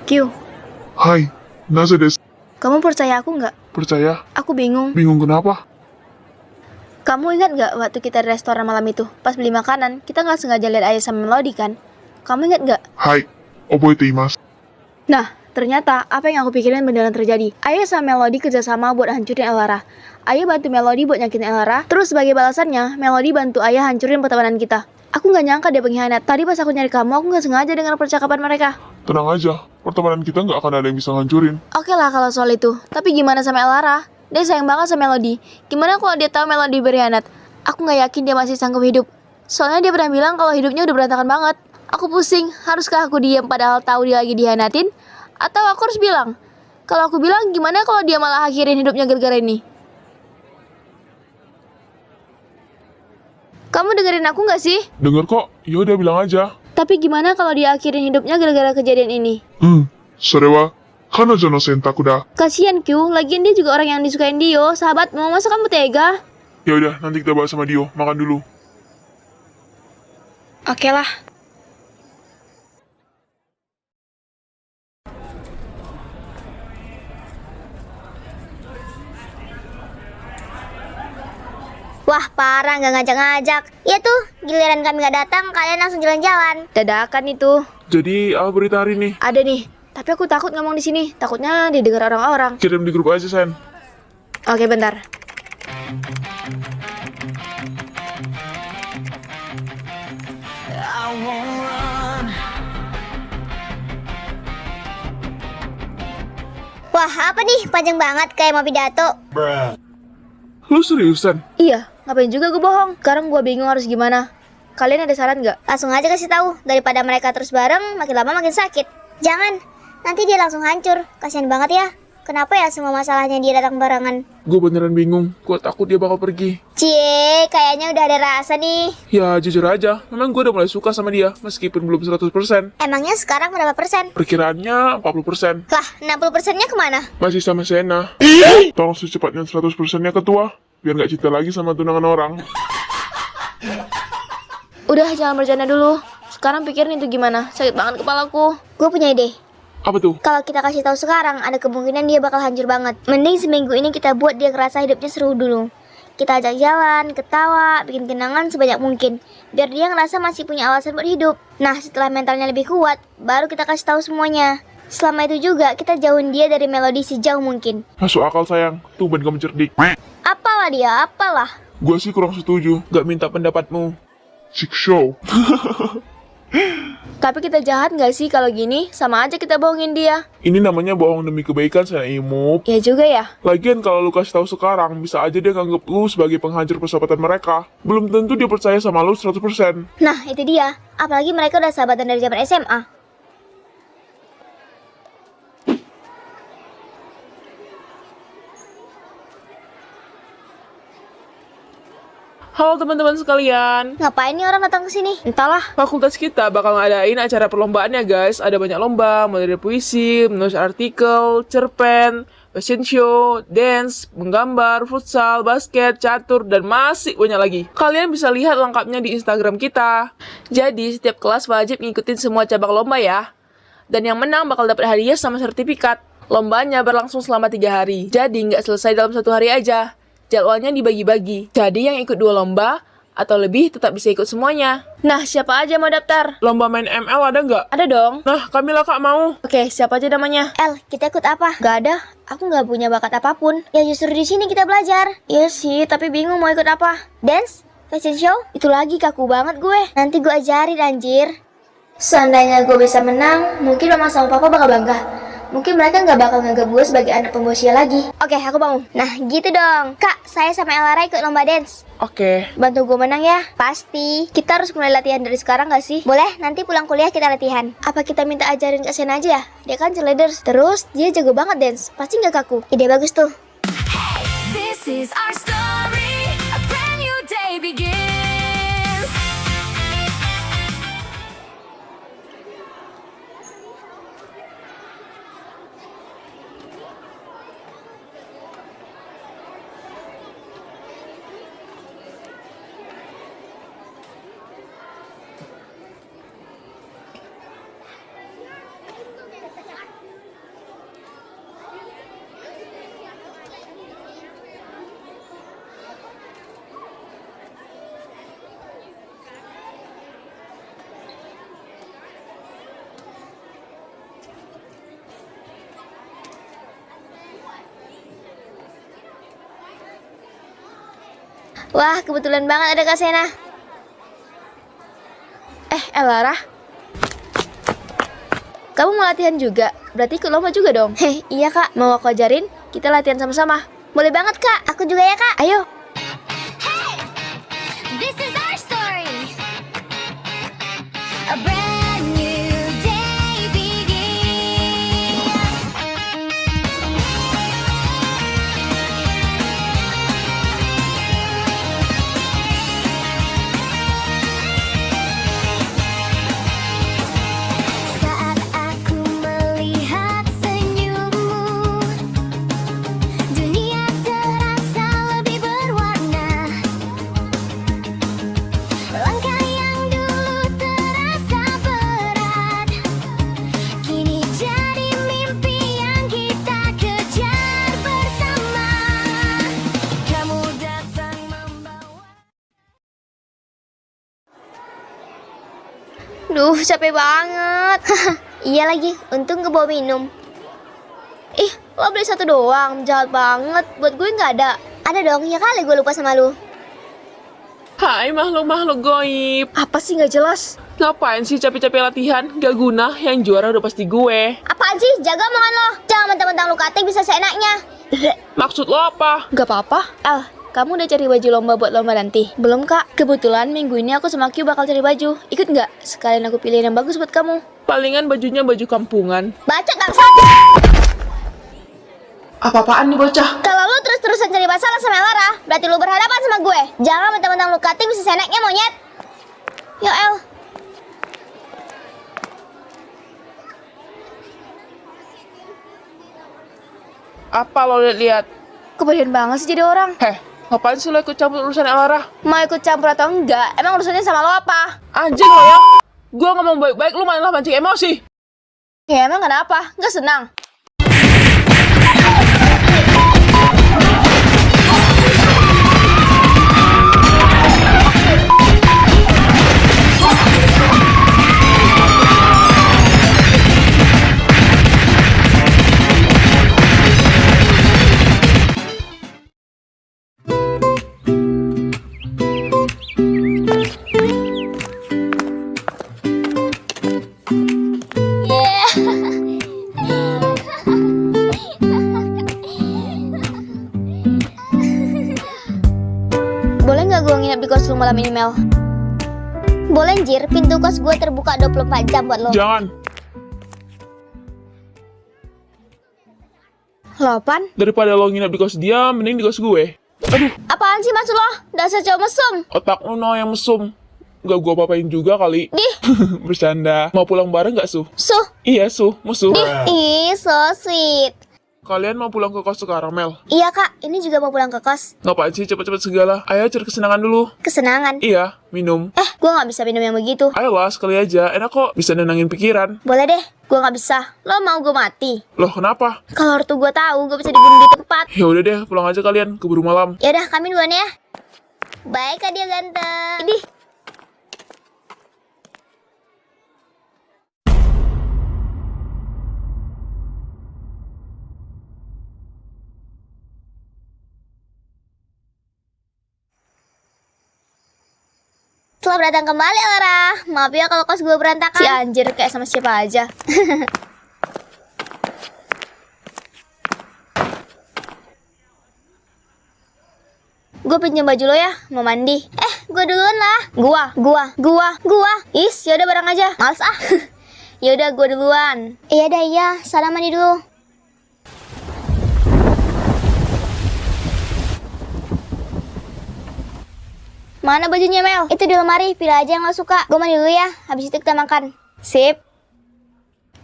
Q, Hai, nasa desu. kamu percaya aku nggak? Percaya? Aku bingung. Bingung kenapa? Kamu ingat nggak waktu kita di restoran malam itu? Pas beli makanan, kita nggak sengaja lihat Ayah sama Melody kan? Kamu ingat nggak? Hai, oboite imasu. Nah, ternyata apa yang aku pikirin beneran terjadi. Ayah sama Melody kerjasama buat hancurin Elara. Ayah bantu Melody buat nyakitin Elara. Terus sebagai balasannya, Melody bantu Ayah hancurin pertemanan kita. Aku nggak nyangka dia pengkhianat. Tadi pas aku nyari kamu, aku nggak sengaja dengar percakapan mereka. Tenang aja, pertemanan kita nggak akan ada yang bisa ngancurin. Oke lah kalau soal itu. Tapi gimana sama Elara? Dia sayang banget sama Melody. Gimana kalau dia tahu Melody berkhianat? Aku nggak yakin dia masih sanggup hidup. Soalnya dia pernah bilang kalau hidupnya udah berantakan banget. Aku pusing. Haruskah aku diam padahal tahu dia lagi dihianatin? Atau aku harus bilang? Kalau aku bilang, gimana kalau dia malah akhirin hidupnya gara-gara ini? Kamu dengerin aku nggak sih? Dengar kok, yaudah bilang aja. Tapi gimana kalau dia akhirin hidupnya gara-gara kejadian ini? Sore wa kanojo no sentaku da. Kasian Q, lagian dia juga orang yang disukain Dio, sahabatmu, masa kamu tega? Yaudah, nanti kita bahas sama Dio, makan dulu. Oke lah. Wah, parah nggak ngajak-ngajak. Iya tuh, giliran kami nggak datang, kalian langsung jalan-jalan. Dadakan itu. Jadi, apa berita hari ini? Ada nih, tapi aku takut ngomong di sini. Takutnya didengar orang-orang. Kirim di grup aja, Sen. Oke, bentar. Wah, apa nih? Panjang banget kayak mau pidato. Lu seriusan? Iya, ngapain juga gue bohong? Sekarang gue bingung harus gimana. Kalian ada saran nggak? Langsung aja kasih tahu, daripada mereka terus bareng, makin lama makin sakit. Jangan, nanti dia langsung hancur. Kasian banget ya. Kenapa ya semua masalahnya dia datang barengan? Gue beneran bingung, gue takut dia bakal pergi. Cie, kayaknya udah ada rasa nih. Ya, jujur aja, memang gue udah mulai suka sama dia, meskipun belum 100%. Emangnya sekarang berapa persen? Perkiraannya 40%. Lah, 60%-nya kemana? Masih sama Sena. Tolong secepatnya 100%-nya ketua, biar nggak cinta lagi sama tunangan orang. Udah, jangan bercanda dulu. Sekarang pikirin itu gimana. Sakit banget kepalaku. Gue punya ide. Apa tuh? Kalau kita kasih tahu sekarang, ada kemungkinan dia bakal hancur banget. Mending seminggu ini kita buat dia ngerasa hidupnya seru dulu. Kita ajak jalan, ketawa, bikin kenangan sebanyak mungkin. Biar dia ngerasa masih punya alasan buat hidup. Nah, setelah mentalnya lebih kuat, baru kita kasih tahu semuanya. Selama itu juga, kita jauhin dia dari Melody sejauh mungkin. Masuk akal sayang, tumben kamu cerdik. Apalah dia, apalah. Gue sih kurang setuju, gak minta pendapatmu. Sick show. Tapi kita jahat nggak sih kalau gini? Sama aja kita bohongin dia. Ini namanya bohong demi kebaikan, saya Imup. Ya juga ya. Lagian kalau lu kasih tahu sekarang, bisa aja dia nganggep lu sebagai penghancur persahabatan mereka. Belum tentu dia percaya sama lu 100%. Nah, itu dia. Apalagi mereka udah sahabatan dari zaman SMA. Halo teman-teman sekalian, Ngapain nih orang datang ke sini? Entahlah. fakultas kita bakal ngadain acara perlombaan ya guys. Ada banyak lomba, mulai dari puisi, menulis artikel, cerpen, fashion show, dance, menggambar, futsal, basket, catur, dan masih banyak lagi. Kalian bisa lihat lengkapnya di Instagram kita. Jadi setiap kelas wajib ngikutin semua cabang lomba ya. Dan yang menang bakal dapat hadiah sama sertifikat. Lombanya berlangsung selama 3 hari, jadi nggak selesai dalam 1 hari aja. Jadwalnya dibagi-bagi, jadi yang ikut 2 lomba atau lebih tetap bisa ikut semuanya. Nah, siapa aja mau daftar? Lomba main ML ada nggak? Ada dong. Nah, Kamila kak mau. Oke, siapa aja namanya? El, kita ikut apa? Gak ada. Aku nggak punya bakat apapun. Ya justru di sini kita belajar. Iya sih, tapi bingung mau ikut apa. Dance? Fashion show? Itu lagi kaku banget gue. Nanti gue ajarin anjir. Seandainya gue bisa menang, mungkin mama sama papa bakal bangga. Mungkin mereka nggak bakal nganggap gue sebagai anak pembawa sial lagi. Oke, aku mau. Nah gitu dong. Kak, saya sama Elara ikut lomba dance. Oke. Bantu gue menang ya. Pasti. Kita harus mulai latihan dari sekarang gak sih? Boleh, nanti pulang kuliah kita latihan. Apa kita minta ajarin ke Sen aja ya? Dia kan cheerleader. Terus dia jago banget dance. Pasti nggak kaku. Ide bagus tuh. This is our story, a brand new day begins. Wah, kebetulan banget ada Kak Sena. Lara. Kamu mau latihan juga? Berarti ikut lomba juga dong. Heh, iya Kak. Mau aku ajarin? Kita latihan sama-sama. Boleh banget Kak. Aku juga ya Kak. Ayo. This is our story. A brand new day begins. Saat aku melihat senyummu, dunia terasa lebih berwarna. Langkah yang dulu terasa berat, kini jadi mimpi yang kita kejar bersama. Kamu datang membawa. Duh, capek banget. Iya lagi, untung gue bawa minum. Ih, lo beli satu doang. Jahat banget. Buat gue nggak ada. Ada dong, ya kali gue lupa sama lu. Hai makhluk-makhluk goib. Apa sih nggak jelas? Ngapain sih capek-capek latihan? Gak guna, yang juara udah pasti gue. Apaan sih? Jaga omongan lo. Jangan mentang-mentang lu kating bisa seenaknya. Maksud lo apa? Gak apa-apa. Kamu udah cari baju lomba buat lomba nanti? Belum kak. Kebetulan minggu ini aku sama Q bakal cari baju. Ikut nggak? Sekalian aku pilihin yang bagus buat kamu. Palingan bajunya baju kampungan. Bacot bangsat. Apa-apaan nih bocah? Kalau lu terus-terusan cari masalah sama Lara, berarti lu berhadapan sama gue. Jangan mentang-mentang lu kating bisa seenaknya monyet. Yo El. Apa lo lihat-lihat? Keberanian banget sih jadi orang. Heh, ngapain sih lo ikut campur urusan Elara? Mau ikut campur atau enggak? Emang urusannya sama lo apa? Anjing lo ya! Gua ngomong baik-baik, lu malah mancing emosi. Ya emang kenapa? Nggak senang? Boleh nggak gue nginep di kos lu malam ini, Mel? Boleh, Jir. Pintu kos gue terbuka 24 jam buat lo. Jangan. Lopan? Daripada lo nginep di kos dia, mending di kos gue. Aduh, Apaan sih maksud lo? Dasar cowok mesum. otak lo no yang mesum. Gak gua apa-apain juga kali. Dih, Bercanda. Mau pulang bareng gak, Su? Suh. Iya, Su. Musuh. Ih, so sweet. Kalian mau pulang ke kos sekarang, Mel? Iya, Kak. Ini juga mau pulang ke kos. Ngapain sih cepet-cepet segala? Ayo cari kesenangan dulu. Kesenangan. Iya, minum. Gue nggak bisa minum yang begitu. Ayolah, sekali aja. Enak kok. Bisa nenangin pikiran. Boleh deh. Gue nggak bisa. Lo mau gue mati? Loh, kenapa? Kalau ortu gue tahu, gue bisa dibunuh di tempat. Ya udah deh, pulang aja kalian. Keburu malam. Yaudah, kami duluan ya. Baik, Kak dia ganteng. Idih. Selamat datang kembali, Lara. Maaf ya kalau kos gue berantakan. Si anjir kayak sama siapa aja. Gue pinjam baju lo ya, mau mandi. Gue duluan lah. Gua. Is, yaudah bareng aja. Males ah. Yaudah gue duluan. Iya dah iya. Salam mandi dulu. Mana bajunya Mel? Itu di lemari. Pilih aja yang lo suka. Gue mandi dulu ya. Habis itu kita makan. Sip.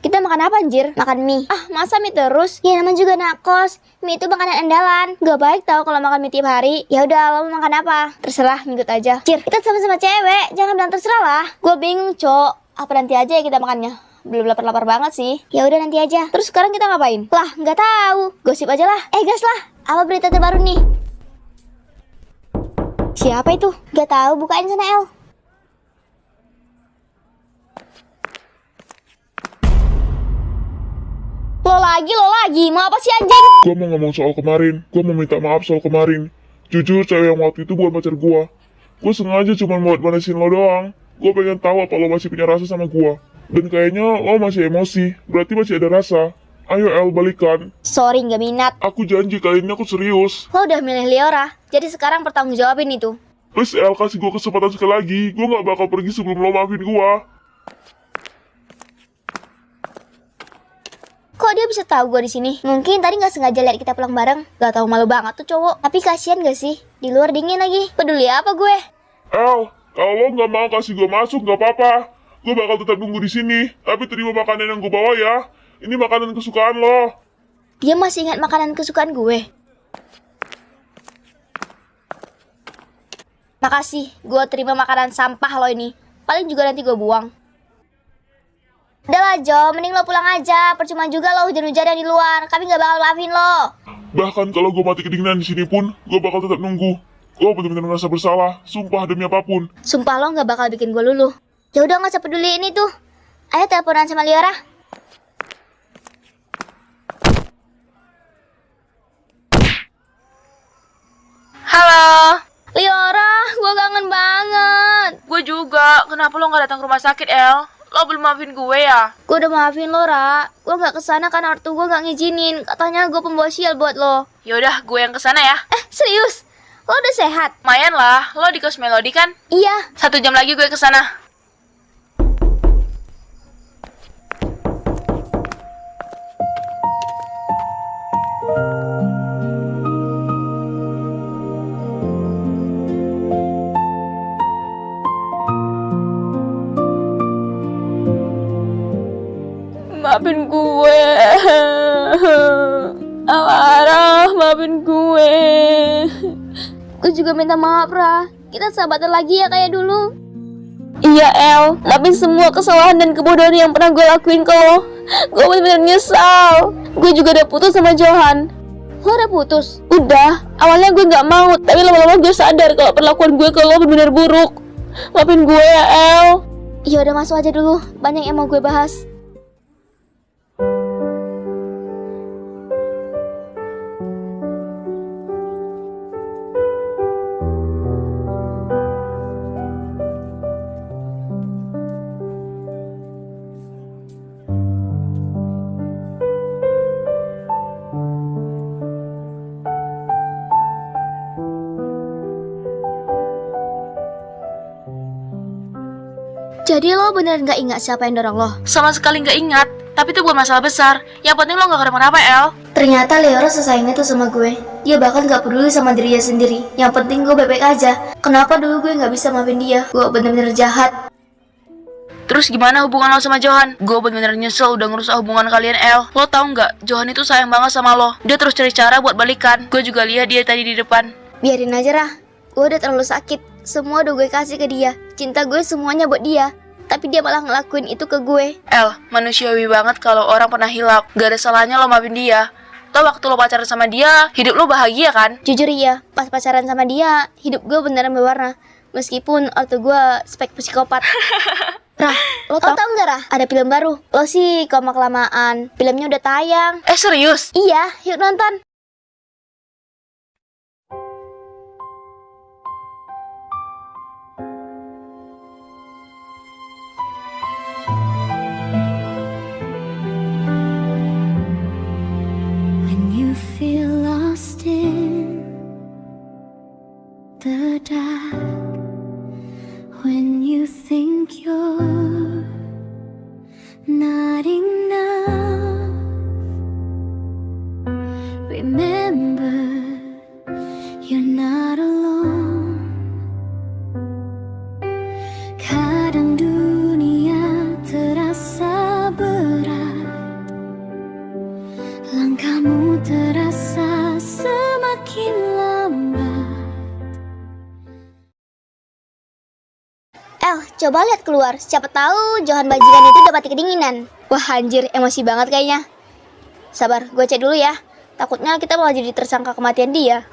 Kita makan apa anjir? Makan mie. Ah, masa mie terus? Ya namanya juga anak kos. Mie itu makanan andalan. Gak baik tau kalau makan mie tiap hari. Ya udah, lo mau makan apa? Terserah, ngikut aja. Cir, kita sama-sama cewek. Jangan bilang terserah lah. Gue bingung, Cok. Apa nanti aja ya kita makannya? Belum lapar-lapar banget sih. Ya udah nanti aja. Terus sekarang kita ngapain? Lah, nggak tahu. Gosip aja lah. Gas lah. Apa berita terbaru nih? Siapa itu? Gak tahu. Bukain sana El. Lo lagi. Mau apa sih anjing? Gua mau ngomong soal kemarin. Gua mau minta maaf soal kemarin. Jujur, cewek yang waktu itu bukan pacar gua. Gua sengaja cuma buat manasin lo doang. Gua pengen tahu apa lo masih punya rasa sama gua. Dan kayaknya lo masih emosi, berarti masih ada rasa. Ayo El, balikan. Sorry, nggak minat. Aku janji kali ini aku serius. Lo udah milih Leora, jadi sekarang bertanggung jawabin itu. Please El, kasih gua kesempatan sekali lagi. Gua gak bakal pergi sebelum lo maafin gua. Kok dia bisa tahu gue di sini? Mungkin tadi nggak sengaja lihat kita pulang bareng. Gak tahu, malu banget tuh cowok. Tapi kasihan gak sih? Di luar dingin lagi. Peduli apa gue? El, kalau lo gak mau kasih gua masuk gak apa-apa. Gua bakal tetap nunggu di sini. Tapi terima makanan yang gua bawa ya. Ini makanan kesukaan lo. Dia masih ingat makanan kesukaan gue. Makasih, gue terima makanan sampah lo ini. Paling juga nanti gue buang. Udah lah Jo, mending lo pulang aja. Percuma juga lo hujan-hujanan di luar. Kami gak bakal maafin lo. Bahkan kalau gua mati kedinginan di sini pun, gua bakal tetap nunggu. Gua benar-benar merasa bersalah. Sumpah demi apapun. Sumpah lo gak bakal bikin gue luluh. Ya udah, gak usah peduli ini tuh. Ayo teleponan sama Liora. Halo. Liora, gue kangen banget. Gue juga. Kenapa lo nggak datang ke rumah sakit, El? Lo belum maafin gue ya? Gue udah maafin lo, Ra. Gue gak kesana karena ortu gue gak ngizinin. Katanya gue pembawa sial buat lo. Yaudah, gue yang kesana ya. Serius? Lo udah sehat? Lumayan lah. Lo di kos Melody kan? Iya. 1 jam lagi gue kesana. Maafin gue. Alarah, maafin gue. Gue juga minta maaf, Ra. Kita sahabatan lagi ya kayak dulu. Iya, El. Maafin semua kesalahan dan kebodohan yang pernah gue lakuin ke lo. Gue bener-bener nyesal. Gue juga udah putus sama Johan. Lo udah putus? Udah. Awalnya gue gak mau, tapi lama-lama gue sadar kalau perlakuan gue ke lo bener-bener buruk. Maafin gue ya, El. Ya udah, masuk aja dulu. Banyak yang mau gue bahas. Jadi lo beneran gak ingat siapa yang dorong lo? Sama sekali gak ingat. Tapi itu bukan masalah besar. Yang penting lo gak kenapa-napa, El. Ternyata Leora sesayang itu sama gue. Dia bahkan gak peduli sama dirinya sendiri. Yang penting gue baik-baik aja. Kenapa dulu gue gak bisa maafin dia? Gue bener-bener jahat. Terus gimana hubungan lo sama Johan? Gue bener-bener nyesel udah ngerusak hubungan kalian, El. Lo tau gak? Johan itu sayang banget sama lo. Dia terus cari cara buat balikan. Gue juga lihat dia tadi di depan. Biarin aja, Rah. Gue udah terlalu sakit. Semua udah gue kasih ke dia. Cinta gue semuanya buat dia. Tapi dia malah ngelakuin itu ke gue. El, manusiawi banget kalau orang pernah hilap. Gak ada salahnya lo maafin dia. Toh waktu lo pacaran sama dia, hidup lo bahagia kan? Jujur iya, pas pacaran sama dia, hidup gue beneran berwarna. Meskipun ortu gue spek psikopat. Rah, lo tau gak, Rah? Ada film baru. Lo sih kelamaan. Filmnya udah tayang. Serius? Iya, yuk nonton. When you feel lost in the dark, when you think you're not enough, remember you're not alone. Kadang dunia terasa berat, langkahmu terasa semakin lambat. El, coba lihat keluar. Siapa tahu Johan bajingan itu dapat kedinginan. Wah, anjir, emosi banget kayaknya. Sabar, gue cek dulu ya. Takutnya kita malah jadi tersangka kematian dia.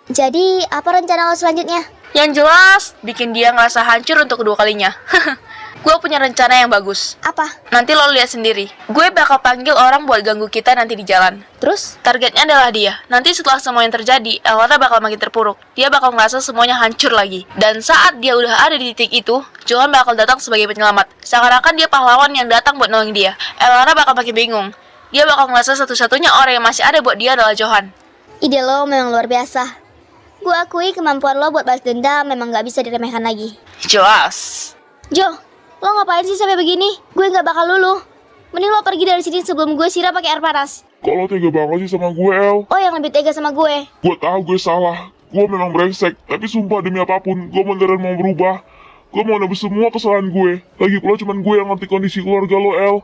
Jadi, apa rencana lo selanjutnya? Yang jelas, bikin dia ngerasa hancur untuk kedua kalinya. Gue punya rencana yang bagus. Apa? Nanti lo lihat sendiri. Gue bakal panggil orang buat ganggu kita nanti di jalan. Terus? Targetnya adalah dia. Nanti setelah semua yang terjadi, Elara bakal makin terpuruk. Dia bakal ngerasa semuanya hancur lagi. Dan saat dia udah ada di titik itu, Johan bakal datang sebagai penyelamat. Seakan-akan dia pahlawan yang datang buat nolongin dia. Elara bakal makin bingung. Dia bakal ngerasa satu-satunya orang yang masih ada buat dia adalah Johan. Ide lo memang luar biasa. Gue akui kemampuan lo buat balas dendam memang gak bisa diremehkan lagi. Jelas. Jo, lo ngapain sih sampai begini? Gue gak bakal luluh. Mending lo pergi dari sini sebelum gue siram pakai air panas. Kalau tega banget sih sama gue, El. Oh, yang lebih tega sama gue. Gue tahu gue salah. Gue memang brengsek. Tapi sumpah demi apapun, gue beneran mau berubah. Gue mau nebus semua kesalahan gue. Lagi pula cuman gue yang ngerti kondisi keluarga lo, El.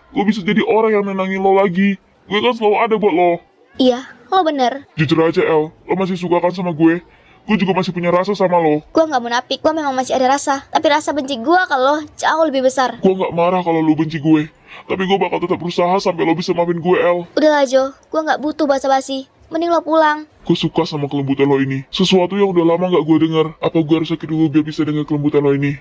Gue bisa jadi orang yang nenangin lo lagi. Gue kan selalu ada buat lo. Iya, lo bener. Jujur aja, El. Lo masih suka kan sama gue? Gue juga masih punya rasa sama lo. Gue gak munafik, gue memang masih ada rasa. Tapi rasa benci gue kalau jauh lebih besar. Gue gak marah kalau lo benci gue. Tapi gue bakal tetap berusaha sampai lo bisa maafin gue, El. Udahlah Jo, gue gak butuh basa-basi. Mending lo pulang. Gue suka sama kelembutan lo ini. Sesuatu yang udah lama gak gue denger. Apa gue harus sakit dulu biar bisa denger kelembutan lo ini?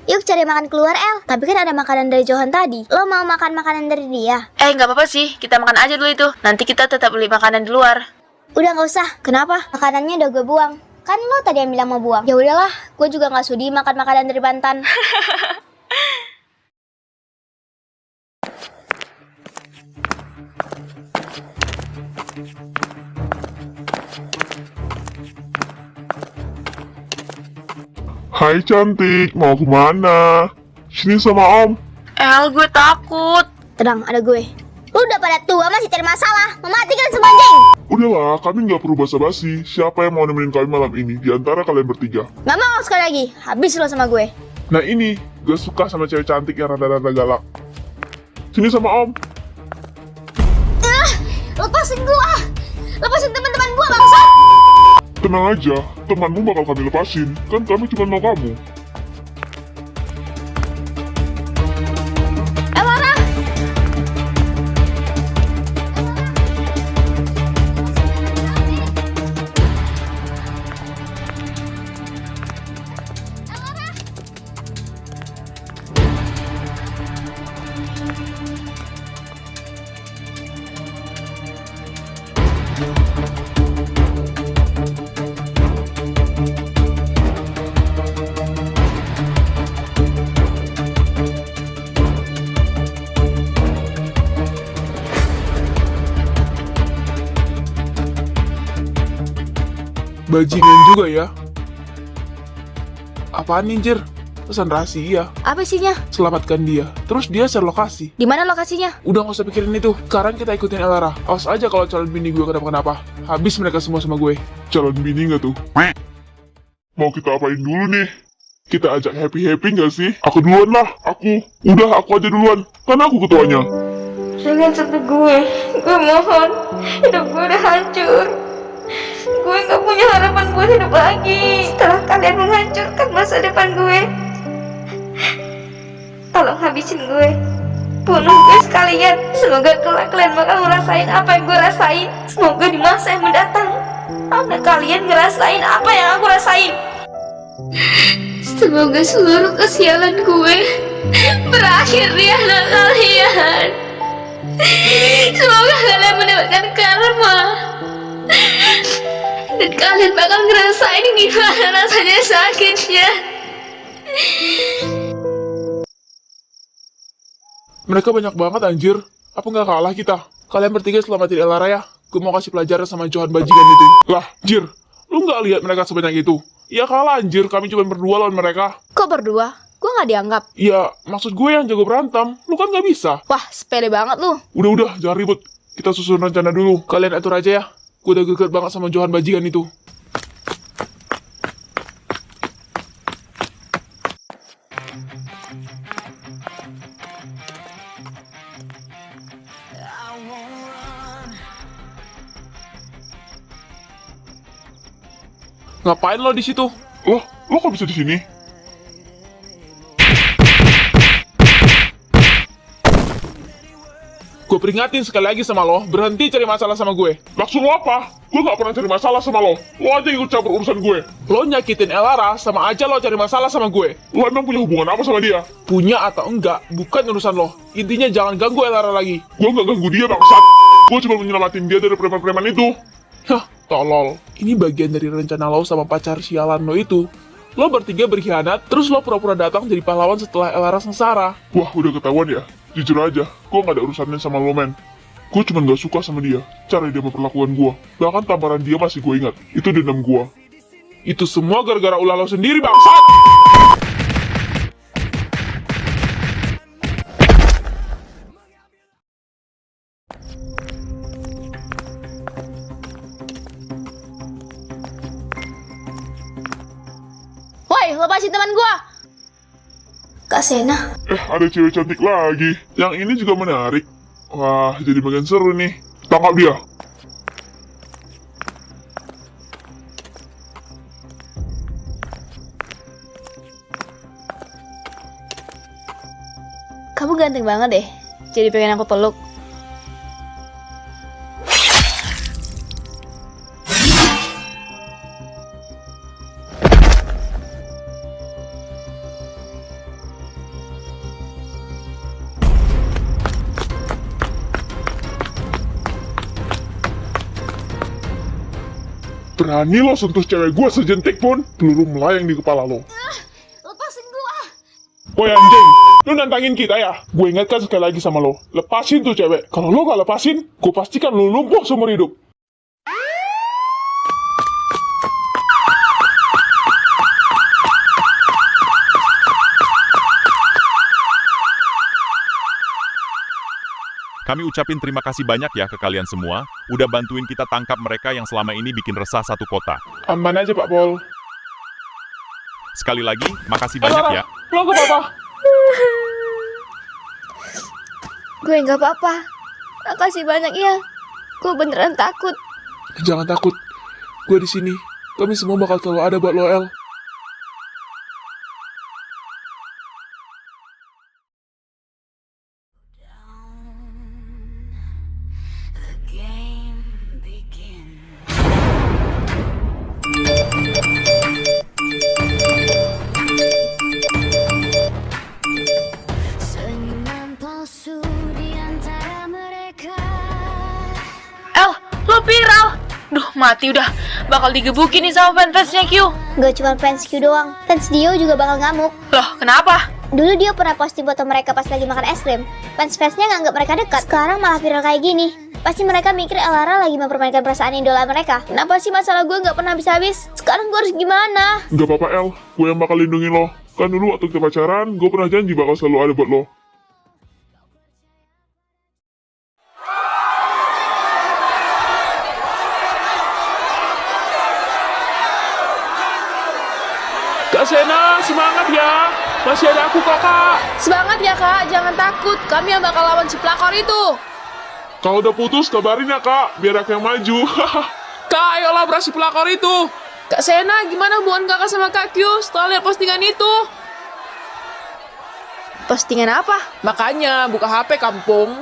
Yuk cari makan keluar, El. Tapi kan ada makanan dari Johan tadi. Lo mau makan makanan dari dia? Nggak apa-apa sih. Kita makan aja dulu itu. Nanti kita tetap beli makanan di luar. Udah gak usah. Kenapa? Makanannya udah gue buang. Kan lo tadi yang bilang mau buang. Ya udahlah, gue juga gak sudi makan makanan dari mantan. Hai cantik, mau kemana? Sini sama Om. El, gue takut. Tenang, ada gue. Lu udah pada tua masih cari masalah. Mematikan semua geng. Udahlah, kami nggak perlu basa-basi. Siapa yang mau nemenin kalian malam ini di antara kalian bertiga? Gak mau sekali lagi. Habis lo sama gue. Nah ini, gue suka sama cewek cantik yang rada-rada galak. Sini sama Om. Lepasin gue. Lepasin teman-teman gue, bangsat. Tenang aja, temanmu bakal kami lepasin. Kan kami cuma mau kamu. Elara. Bajingan juga ya. Apaan nih, Jir? Pesan rahasia. Apa isinya? Selamatkan dia. Terus dia share lokasi. Di mana lokasinya? Udah gak usah pikirin itu. Sekarang kita ikutin Elara. Awas aja kalau calon bini gue kenapa-kenapa. Habis mereka semua sama gue. Calon bini nggak tuh? Mau kita apain dulu nih? Kita ajak happy-happy nggak sih? Aku duluan lah, aku. Udah, aku aja duluan. Kan aku ketuanya. Jangan sentuh gue mohon. Hidup gue udah hancur. Gue gak punya harapan buat hidup lagi setelah kalian menghancurkan masa depan gue. Tolong habisin gue. Bunuh gue sekalian. Semoga kelak kalian bakal ngerasain apa yang gue rasain. Semoga di masa yang mendatang anak kalian ngerasain apa yang aku rasain. Semoga seluruh kesialan gue berakhir di anak kalian. Semoga kalian mendapatkan karma. Dan kalian bakal ngerasain gimana rasanya sakitnya. Mereka banyak banget anjir. Apa nggak kalah kita? Kalian bertiga selamatin Elara ya. Gue mau kasih pelajaran sama Johan bajingan itu. Lah, Jir, lu nggak lihat mereka sebanyak itu? Ya kalah anjir, kami cuma berdua lawan mereka. Kok berdua? Gue nggak dianggap. Ya, maksud gue yang jago berantem. Lu kan nggak bisa. Wah, sepele banget lu. Udah, jangan ribut. Kita susun rencana dulu. Kalian atur aja ya. Gue udah geger banget sama Johan bajingan itu. Ngapain lo di situ? Loh, lo kok bisa di sini? Gue peringatin sekali lagi sama lo, berhenti cari masalah sama gue. Maksud lo apa? Gue gak pernah cari masalah sama lo. Lo aja ikut campur urusan gue. Lo nyakitin Elara, sama aja lo cari masalah sama gue. Lo emang punya hubungan apa sama dia? Punya atau enggak, bukan urusan lo. Intinya jangan ganggu Elara lagi. Gue gak ganggu dia, bangsat. Gue cuma menyelamatin dia dari preman-preman itu. Hah, tolol. Ini bagian dari rencana lo sama pacar sialan lo itu. Lo bertiga berkhianat, terus lo pura-pura datang jadi pahlawan setelah Elara sengsara. Wah, udah ketahuan ya. Jujur aja, gue gak ada urusannya sama lo, men. Gue cuma gak suka sama dia, cara dia memperlakukan gue. Bahkan tamparan dia masih gue ingat. Itu dendam gue. Itu semua gara-gara ulah lo sendiri, bangsat! Woi, lepasin teman gua. Kak Sena, Ada cewek cantik lagi. Yang ini juga menarik. Wah, jadi makin seru nih. Tangkap dia. Kamu ganteng banget deh. Jadi pengen aku peluk. Berani lo sentuh cewek gue sejentik pun, peluru melayang di kepala lo. Lepasin gua. Woi anjing, lu nantangin kita ya? Gue ingatkan sekali lagi sama lo, lepasin tuh cewek. Kalau lo gak lepasin, gue pastikan lo lumpuh seumur hidup. Kami ucapin terima kasih banyak ya ke kalian semua, udah bantuin kita tangkap mereka yang selama ini bikin resah satu kota. Aman aja, Pak Pol. Sekali lagi, makasih banyak ya. Lo gak apa-apa? Gue nggak apa-apa. Makasih banyak ya. Gue beneran takut. Jangan takut. Gue di sini. Kami semua bakal selalu ada buat lo, El. El, lo viral. Duh, mati udah. Bakal digebukin nih sama fans-fansnya Q. gak cuma fans Q doang, fans Dio juga bakal ngamuk. Loh, kenapa? Dulu Dio pernah posting foto mereka pas lagi makan es krim. Fans-fansnya nganggap mereka dekat. Sekarang malah viral kayak gini. Pasti mereka mikir Elara lagi mempermainkan perasaan idola mereka. Kenapa sih masalah gue nggak pernah bisa habis? Sekarang gue harus gimana? Gak apa-apa El, gue yang bakal lindungin lo. Kan dulu waktu kita pacaran, gue pernah janji bakal selalu ada buat lo. Kak Sena, semangat ya. Masih ada aku, Kakak. Semangat ya kak, jangan takut. Kami yang bakal lawan si pelakor itu. Kalau udah putus, kabarin ya kak, biar aku yang maju. Kak, ayolah berasi pelakor itu. Kak Sena, gimana hubungan kakak sama Kak Q setelah lihat postingan itu? Postingan apa? Makanya, buka HP kampung.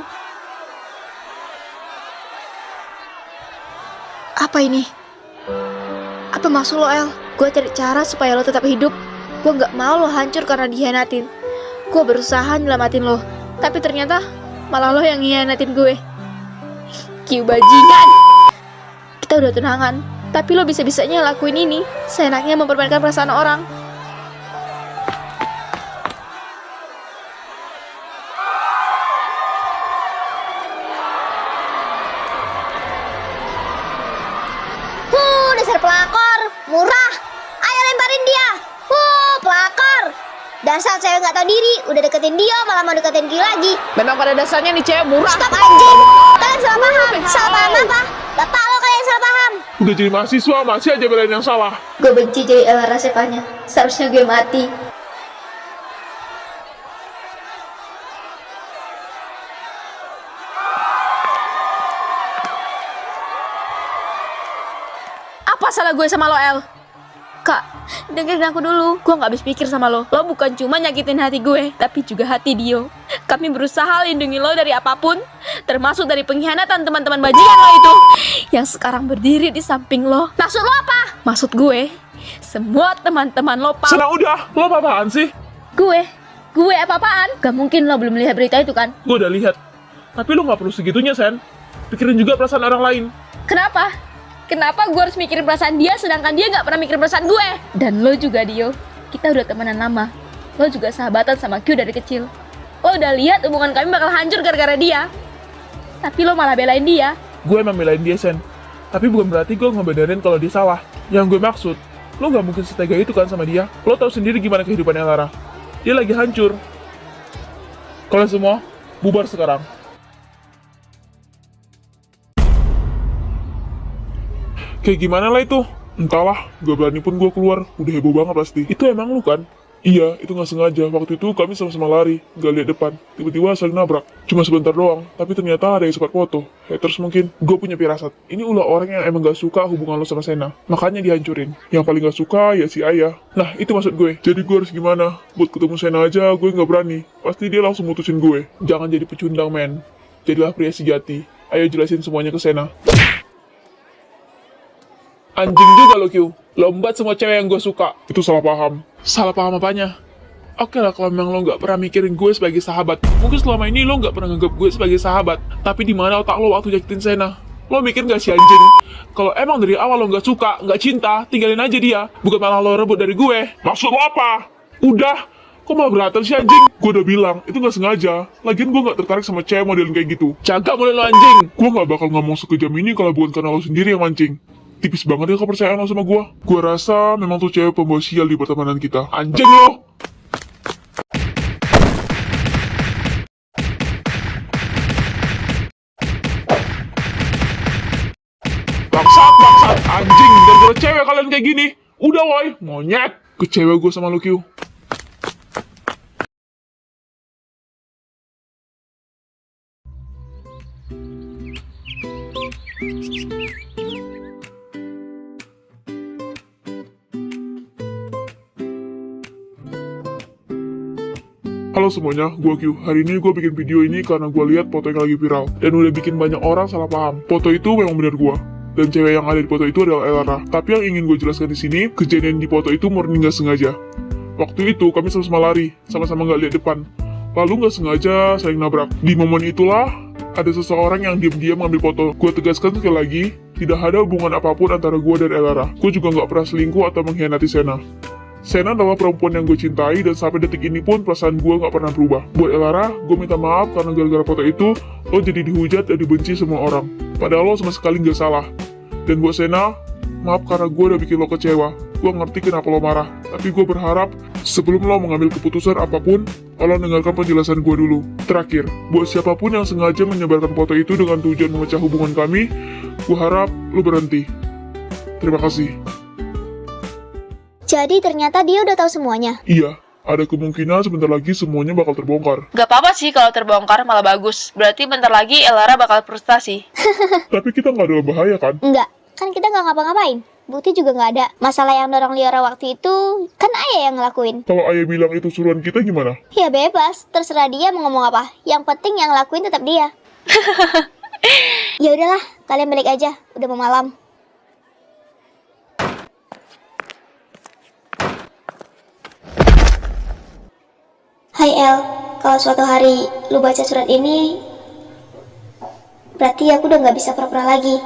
Apa ini? Apa maksud lo, El? Gue cari cara supaya lo tetap hidup. Gue gak mau lo hancur karena dihianatin. Gue berusaha nyelamatin lo, tapi ternyata malah lo yang ngianatin gue. Q bajingan. Kita udah tunangan, tapi lo bisa-bisanya lakuin ini. Seenaknya mempermainkan perasaan orang. Dasar pelakor, murah. Ayo lemparin dia. Pelakor. Dasar cewek nggak tahu diri, udah deketin dia malah mau deketin Q lagi. Memang pada dasarnya nih cewek murah. Stop anjing. Kalian salah paham. Salah paham apa? Bapak lo kalian salah paham. Udah jadi mahasiswa, masih aja belain yang salah. Gue benci jadi Elara sepanya. Seharusnya gue mati. Apa salah gue sama lo, El? Kak, dengerin aku dulu. Gue gak habis pikir sama lo. Lo bukan cuma nyakitin hati gue, tapi juga hati Dio. Kami berusaha lindungi lo dari apapun, termasuk dari pengkhianatan teman-teman bajingan lo itu yang sekarang berdiri di samping lo. Maksud lo apa? Maksud gue, semua teman-teman lo Sena, udah, lo apa-apaan sih? Gue apa-apaan? Gak mungkin lo belum lihat berita itu kan? Gue udah lihat. Tapi lo gak perlu segitunya, Sen. Pikirin juga perasaan orang lain. Kenapa? Kenapa gue harus mikirin perasaan dia sedangkan dia gak pernah mikirin perasaan gue? Dan lo juga, Dio. Kita udah temenan lama. Lo juga sahabatan sama Q dari kecil. Lo udah lihat hubungan kami bakal hancur gara-gara dia. Tapi lo malah belain dia. Gue emang belain dia, Sen. Tapi bukan berarti gue ngebenerin kalau dia salah. Yang gue maksud, lo gak mungkin setega itu kan sama dia. Lo tahu sendiri gimana kehidupannya Lara. Dia lagi hancur. Kalian semua, bubar sekarang. Kayak gimana lah itu? Entahlah, gak berani pun gue keluar. Udah heboh banget pasti. Itu emang lu kan? Iya, itu gak sengaja. Waktu itu kami sama-sama lari, gak lihat depan. Tiba-tiba saling nabrak. Cuma sebentar doang, tapi ternyata ada yang sempat foto. Haters mungkin. Gue punya firasat. Ini ulah orang yang emang gak suka hubungan lo sama Sena. Makanya dihancurin. Yang paling gak suka ya si Ayah. Nah, itu maksud gue. Jadi gue harus gimana? Buat ketemu Sena aja gue gak berani. Pasti dia langsung mutusin gue. Jangan jadi pecundang, men. Jadilah pria sejati. Ayo jelasin semuanya ke Sena. Anjing juga lo, Q. Lombat semua cewek yang gue suka. Itu salah paham. Salah paham apanya? Oke lah, kalau memang lo nggak pernah mikirin gue sebagai sahabat. Mungkin selama ini lo nggak pernah nganggap gue sebagai sahabat. Tapi di mana otak lo waktu nyakitin Sena? Lo mikir nggak sih, anjing? Kalau emang dari awal lo nggak suka, nggak cinta, tinggalin aja dia. Bukan malah lo rebut dari gue. Maksud lo apa? Udah. Kok malah berantem sih, anjing? Gue udah bilang, itu nggak sengaja. Lagian gue nggak tertarik sama cewek modelin kayak gitu. Jaga model lo, anjing. Gue nggak bakal ngomong sekejam ini kalau bukan karena lo sendiri yang mancing. Tipis banget ya kepercayaan lo sama gua. Gua rasa memang tuh cewek pembawa sial di pertemanan kita. Anjing lo! Bangsat! Anjing, gara-gara cewek kalian kayak gini. Udah woy, monyet. Kecewa gua sama lo, Q. Halo semuanya, gue Q. Hari ini gue bikin video ini karena gue lihat foto yang lagi viral dan udah bikin banyak orang salah paham. Foto itu memang benar gue, dan cewek yang ada di foto itu adalah Elara. Tapi yang ingin gue jelaskan di sini, kejadian di foto itu murni nggak sengaja. Waktu itu kami sama-sama lari, sama-sama nggak lihat depan. Lalu nggak sengaja saling nabrak. Di momen itulah ada seseorang yang diam-diam mengambil foto. Gue tegaskan sekali lagi, tidak ada hubungan apapun antara gue dan Elara. Gue juga nggak pernah selingkuh atau mengkhianati Sena. Sena adalah perempuan yang gue cintai dan sampai detik ini pun perasaan gue gak pernah berubah. Buat Elara, gue minta maaf karena gara-gara foto itu, lo jadi dihujat dan dibenci semua orang. Padahal lo sama sekali gak salah. Dan buat Sena, maaf karena gue udah bikin lo kecewa. Gue ngerti kenapa lo marah. Tapi gue berharap, sebelum lo mengambil keputusan apapun, lo dengarkan penjelasan gue dulu. Terakhir, buat siapapun yang sengaja menyebarkan foto itu dengan tujuan memecah hubungan kami, gue harap lo berhenti. Terima kasih. Jadi ternyata dia udah tahu semuanya. Iya, ada kemungkinan sebentar lagi semuanya bakal terbongkar. Gak apa-apa sih kalau terbongkar, malah bagus. Berarti bentar lagi Elara bakal frustasi. Tapi kita nggak ada bahaya kan? Enggak, kan kita nggak ngapa-ngapain. Bukti juga nggak ada. Masalah yang dorong Liara waktu itu, kan Ayah yang ngelakuin. Kalau Ayah bilang itu suruhan kita gimana? Ya bebas, terserah dia mau ngomong apa. Yang penting yang ngelakuin tetap dia. Ya udahlah, kalian balik aja. Udah mau malam. Hai El, kalau suatu hari lu baca surat ini, berarti aku udah gak bisa pura-pura lagi.